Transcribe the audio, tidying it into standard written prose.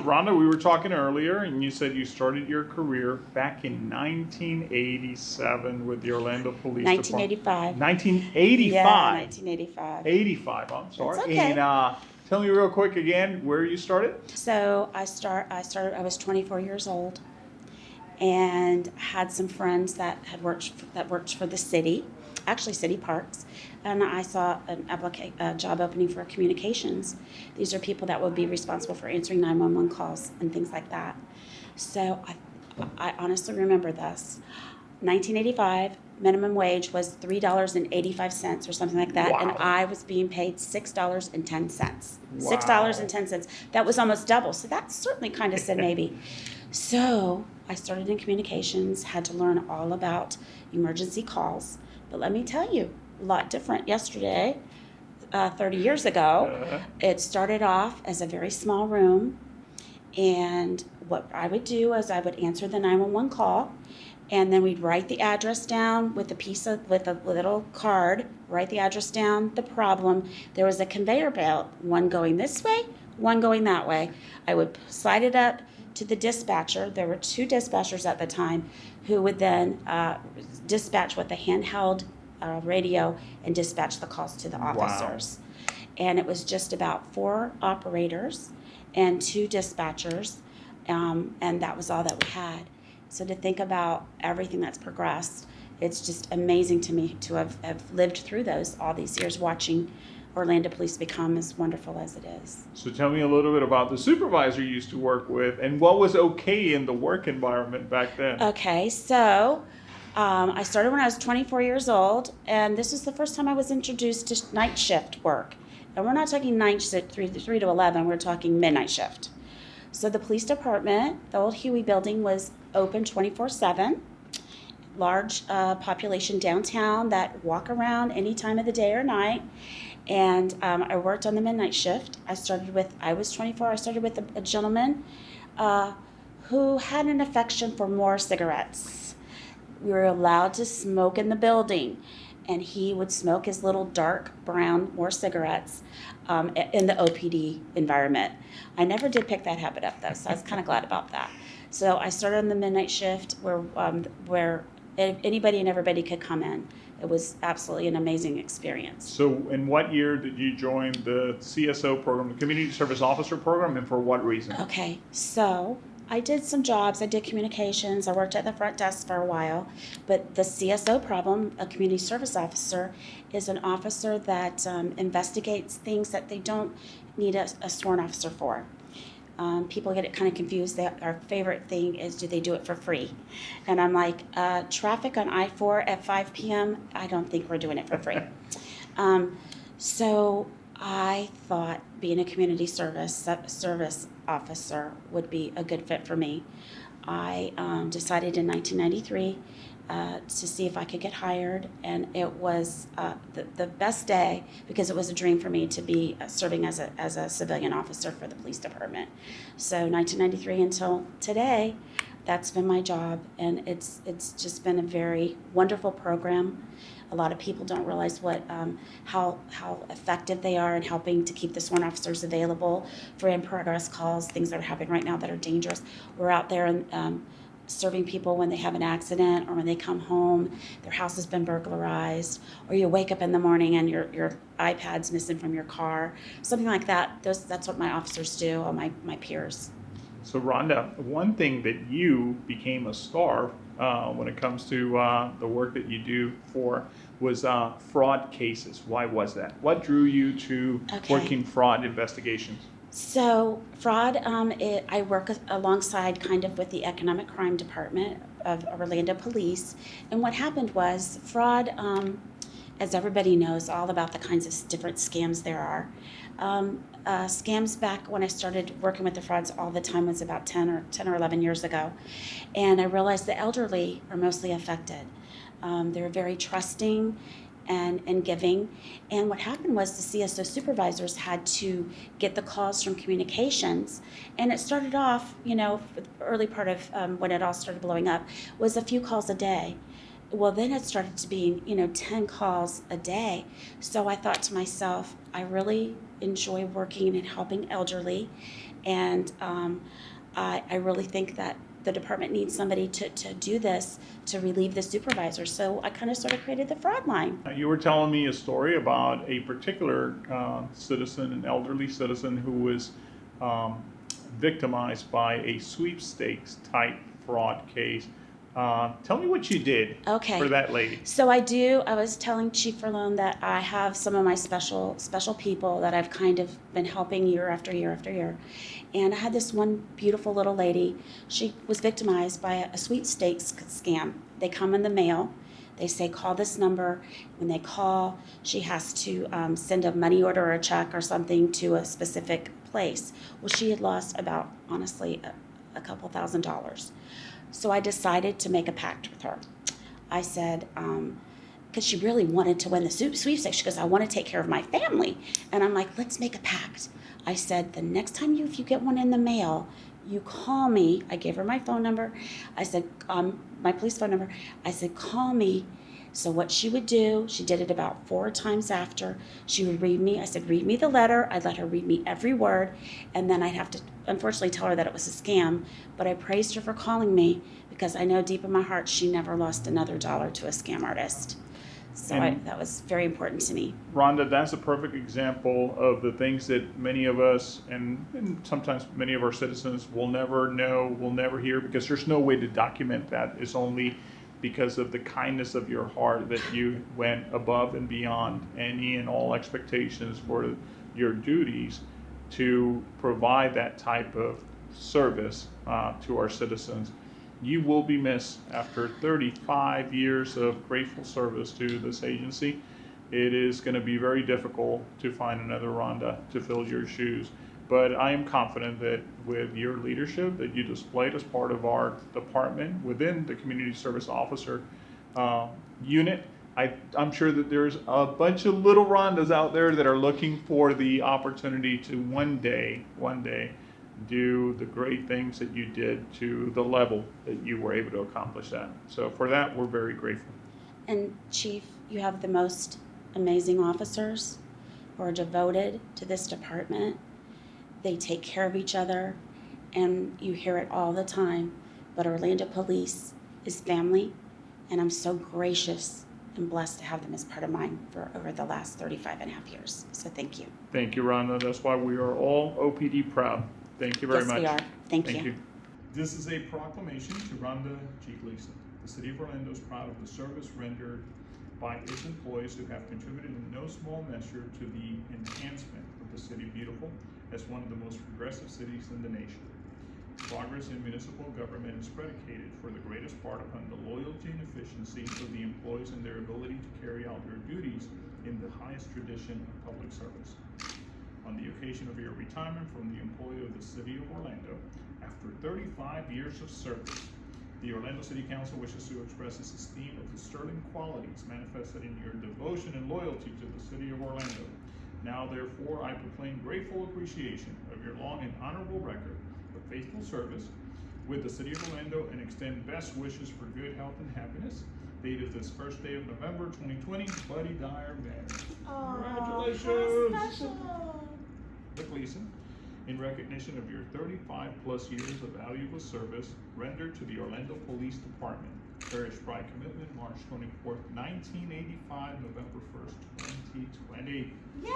Rhonda, we were talking earlier, and you said you started your career back in 1987 with the Orlando Police Department. 1985. 1985. Yeah, 1985. 85. I'm sorry. That's okay. And tell me real quick again where you started. So I was 24 years old, and had some friends that worked for the city, actually city parks, and I saw a job opening for communications. These are people that would be responsible for answering 911 calls and things like that. So I honestly remember this. 1985, minimum wage was $3.85 or something like that, Wow. and I was being paid $6.10. Wow. $6.10. That was almost double. So that certainly kind of said maybe. So I started in communications, had to learn all about emergency calls. But let me tell you, a lot different yesterday, 30 years ago. It started off as a very small room, and what I would do is I would answer the 911 call, and then we'd write the address down with a little card, write the address down, the problem. There was a conveyor belt, one going this way, one going that way. I would slide it up to the dispatcher. There were 2 dispatchers at the time who would then dispatch with a handheld radio and dispatch the calls to the officers. Wow. And it was just about 4 operators and 2 dispatchers, and that was all that we had. So to think about everything that's progressed, it's just amazing to me to have lived through those all these years, watching Orlando Police become as wonderful as it is. So tell me a little bit about the supervisor you used to work with and what was okay in the work environment back then. Okay, so I started when I was 24 years old, and this was the first time I was introduced to night shift work. And we're not talking night shift 3 to 11, we're talking midnight shift. So the police department, the old Huey building, was open 24/7. Large population downtown that walk around any time of the day or night. And I worked on the midnight shift. I was 24, I started with a gentleman who had an affection for more cigarettes. We were allowed to smoke in the building, and he would smoke his little dark brown more cigarettes in the OPD environment. I never did pick that habit up though, so I was kind of glad about that. So I started on the midnight shift where anybody and everybody could come in. It was absolutely an amazing experience. So in what year did you join the CSO program, the Community Service Officer program, and for what reason? Okay, so I did some jobs. I did communications. I worked at the front desk for a while. But the CSO program, a community service officer, is an officer that investigates things that they don't need a sworn officer for. People get it kind of confused. Our favorite thing is, do they do it for free? And I'm like, traffic on I-4 at 5 p.m., I don't think we're doing it for free. So I thought being a community service officer would be a good fit for me. I decided in 1993 to see if I could get hired, and it was the best day because it was a dream for me to be serving as a civilian officer for the police department. So 1993 until today, that's been my job, and it's just been a very wonderful program. A lot of people don't realize how effective they are in helping to keep the sworn officers available for in-progress calls, things that are happening right now that are dangerous. We're out there and serving people when they have an accident or when they come home, their house has been burglarized, or you wake up in the morning and your iPad's missing from your car, something like that. That's what my officers do, all my peers. So Rhonda, one thing that you became a star when it comes to the work that you do was fraud cases. Why was that? What drew you to working fraud investigations? So fraud, I work alongside kind of with the economic crime department of Orlando Police. And what happened was fraud, as everybody knows, all about the kinds of different scams there are. Scams back when I started working with the frauds all the time was about 10 or 11 years ago. And I realized the elderly are mostly affected. They're very trusting and giving. And what happened was the CSO supervisors had to get the calls from communications. And it started off, the early part of when it all started blowing up was a few calls a day. Well, then it started to be, 10 calls a day. So I thought to myself, I really enjoy working and helping elderly, and I really think that the department needs somebody to do this, to relieve the supervisor. So I kind of sort of created the fraud line. You were telling me a story about a particular citizen, an elderly citizen, who was victimized by a sweepstakes type fraud case. Tell me what you did for that lady. So I was telling Chief Verlone that I have some of my special people that I've kind of been helping year after year after year. And I had this one beautiful little lady. She was victimized by a sweepstakes scam. They come in the mail. They say, call this number. When they call, she has to send a money order or a check or something to a specific place. Well, she had lost about, honestly, a couple $1,000s. So I decided to make a pact with her. I said, because she really wanted to win the sweepstakes. She goes, I want to take care of my family. And I'm like, let's make a pact. I said, the next time if you get one in the mail, you call me. I gave her my phone number. I said, my police phone number. I said, call me. So what she would do, she did it about 4 times after. She would read me. I said, read me the letter. I'd let her read me every word. And then I'd have to, unfortunately, tell her that it was a scam. But I praised her for calling me because I know deep in my heart she never lost another dollar to a scam artist. So that was very important to me. Rhonda, that's a perfect example of the things that many of us and sometimes many of our citizens will never know, will never hear, because there's no way to document that. It's only because of the kindness of your heart that you went above and beyond any and all expectations for your duties to provide that type of service to our citizens. You will be missed after 35 years of grateful service to this agency. It is going to be very difficult to find another Rhonda to fill your shoes. But I am confident that with your leadership that you displayed as part of our department within the Community Service Officer unit, I'm sure that there's a bunch of little Rhondas out there that are looking for the opportunity to one day, do the great things that you did to the level that you were able to accomplish that. So for that, we're very grateful. And Chief, you have the most amazing officers who are devoted to this department. They take care of each other, and you hear it all the time, but Orlando Police is family, and I'm so gracious and blessed to have them as part of mine for over the last 35 and a half years. So thank you. Thank you, Rhonda. That's why we are all OPD proud. Thank you very much. Yes, we are. Thank you. This is a proclamation to Rhonda G. Glisson. The City of Orlando is proud of the service rendered by its employees who have contributed in no small measure to the enhancement of the City Beautiful as one of the most progressive cities in the nation. Progress in municipal government is predicated for the greatest part upon the loyalty and efficiency of the employees and their ability to carry out their duties in the highest tradition of public service. On the occasion of your retirement from the employ of the City of Orlando, after 35 years of service, the Orlando City Council wishes to express its esteem of the sterling qualities manifested in your devotion and loyalty to the City of Orlando. Now, therefore, I proclaim grateful appreciation of your long and honorable record of faithful service with the City of Orlando and extend best wishes for good health and happiness. Date is this first day of November 2020, Buddy Dyer marriage. Congratulations! Rick Gleason, in recognition of your 35 plus years of valuable service rendered to the Orlando Police Department. Parish Pride Commitment, March 24th, 1985, November 1st, 2020. Yay!